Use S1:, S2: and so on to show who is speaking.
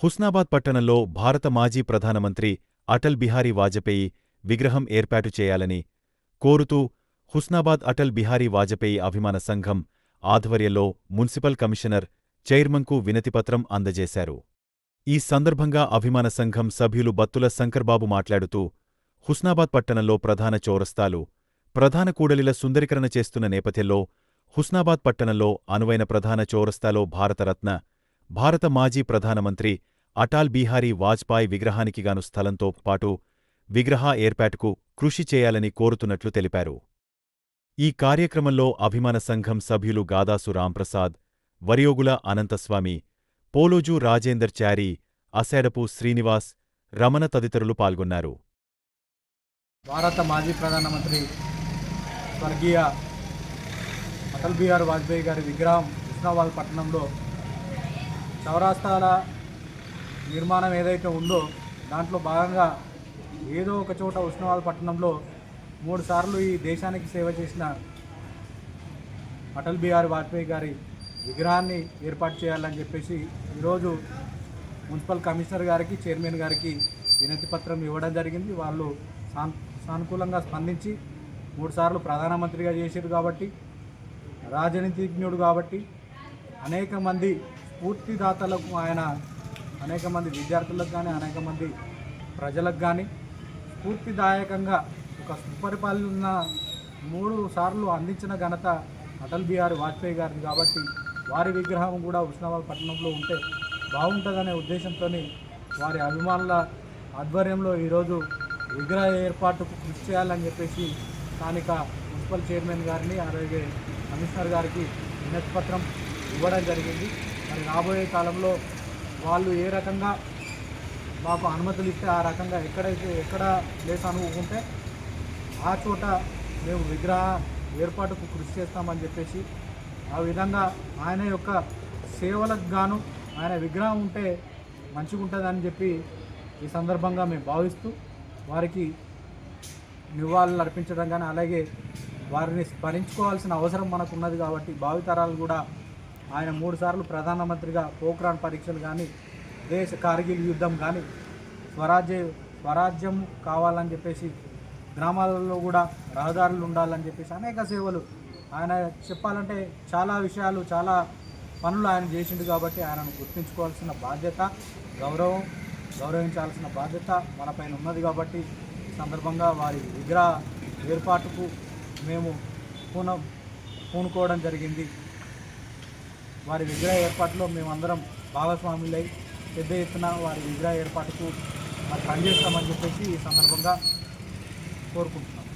S1: హుస్నాబాద్ పట్టణంలో భారత మాజీ ప్రధానమంత్రి అటల్ బిహారీ వాజపేయి విగ్రహం ఏర్పాటు చేయాలని కోరుతూ హుస్నాబాద్ అటల్ బిహారీ వాజపేయి అభిమాన సంఘం ఆధ్వర్యంలో మున్సిపల్ కమిషనర్ చైర్మన్కు వినతిపత్రం అందజేశారు. ఈ సందర్భంగా అభిమాన సంఘం సభ్యులు బత్తుల శంకర్బాబు మాట్లాడుతూ, హుస్నాబాద్ పట్టణంలో ప్రధాన చౌరస్తాలు, ప్రధాన కూడలిల సుందరీకరణ చేస్తున్న నేపథ్యంలో హుస్నాబాద్ పట్టణంలో అనువైన ప్రధాన చౌరస్తాలో భారతరత్న, భారత మాజీ ప్రధానమంత్రి అటల్ బిహారీ వాజ్పాయ్ విగ్రహానికిగాను స్థలంతో పాటు విగ్రహ ఏర్పాటుకు కృషి చేయాలని కోరుతున్నట్లు తెలిపారు. ఈ కార్యక్రమంలో అభిమాన సంఘం సభ్యులు గాదాసు రాంప్రసాద్, వరియోగుల అనంతస్వామి, పోలోజు రాజేందర్ చారి, అసేడపు శ్రీనివాస్, రమణ తదితరులు పాల్గొన్నారు.
S2: భారత మాజీ ప్రధానమంత్రి స్వర్గీయ అటల్ బిహారీ వాజ్పేయి గారి విగ్రహం హుస్నాబాద్ పట్టణంలో చౌరాస్తాల నిర్మాణం ఏదైతే ఉందో దాంట్లో భాగంగా ఏదో ఒక చోట హుస్నాబాద్ పట్టణంలో 3 సార్లు ఈ దేశానికి సేవ చేసిన అటల్ బిహారీ వాజ్పేయి గారి విగ్రహాన్ని ఏర్పాటు చేయాలని చెప్పేసి ఈరోజు మున్సిపల్ కమిషనర్ గారికి, చైర్మన్ గారికి వినతి పత్రం ఇవ్వడం జరిగింది. వాళ్ళు సానుకూలంగా స్పందించి 3 సార్లు ప్రధానమంత్రిగా చేశారు కాబట్టి, రాజనీతిజ్ఞుడు కాబట్టి, అనేక మంది స్ఫూర్తిదాతలకు ఆయన అనేక మంది విద్యార్థులకు కానీ, అనేక మంది ప్రజలకు కానీ స్ఫూర్తిదాయకంగా ఒక సుపరిపాలన 3 సార్లు అందించిన ఘనత అటల్ బిహారీ వాజ్పేయి గారిది కాబట్టి వారి విగ్రహం కూడా హుస్నాబాద్ పట్టణంలో ఉంటే బాగుంటుందనే ఉద్దేశంతో వారి అభిమానుల ఆధ్వర్యంలో ఈరోజు విగ్రహ ఏర్పాటుకు కృషి చేయాలని చెప్పేసి స్థానిక మున్సిపల్ చైర్మన్ గారిని, అలాగే కమిషనర్ గారికి వినతి పత్రం ఇవ్వడం జరిగింది. మరి రాబోయే కాలంలో వాళ్ళు ఏ రకంగా మాకు అనుమతులు ఇస్తే ఆ రకంగా ఎక్కడ ప్లేస్ అనుకుంటే ఆ చోట మేము విగ్రహ ఏర్పాటుకు కృషి చేస్తామని చెప్పేసి, ఆ విధంగా ఆయన యొక్క సేవలకు గాను ఆయన విగ్రహం ఉంటే మంచిగా ఉంటుందని చెప్పి ఈ సందర్భంగా మేము భావిస్తూ వారికి నివాళులు అర్పించడం కానీ, అలాగే వారిని స్మరించుకోవాల్సిన అవసరం మనకు ఉన్నది కాబట్టి భావితరాలు కూడా ఆయన 3 సార్లు ప్రధానమంత్రిగా పోఖ్రాన్ పరీక్షలు కానీ, దేశ కార్గిల్ యుద్ధం కానీ, స్వరాజ్యం కావాలని చెప్పేసి గ్రామాలలో కూడా రహదారులు ఉండాలని చెప్పేసి అనేక సేవలు ఆయన చెప్పాలంటే చాలా విషయాలు, చాలా పనులు ఆయన చేసిండు కాబట్టి ఆయనను గుర్తించుకోవాల్సిన బాధ్యత, గౌరవించాల్సిన బాధ్యత మనపైన ఉన్నది కాబట్టి ఈ సందర్భంగా వారి విగ్రహ ఏర్పాటుకు మేము పూనుకోవడం జరిగింది. వారి విగ్రహ ఏర్పాటులో మేమందరం భాగస్వాములై పెద్ద ఎత్తున వారి విగ్రహ ఏర్పాటుకు మరి పనిచేస్తామని చెప్పేసి ఈ సందర్భంగా కోరుకుంటున్నాం.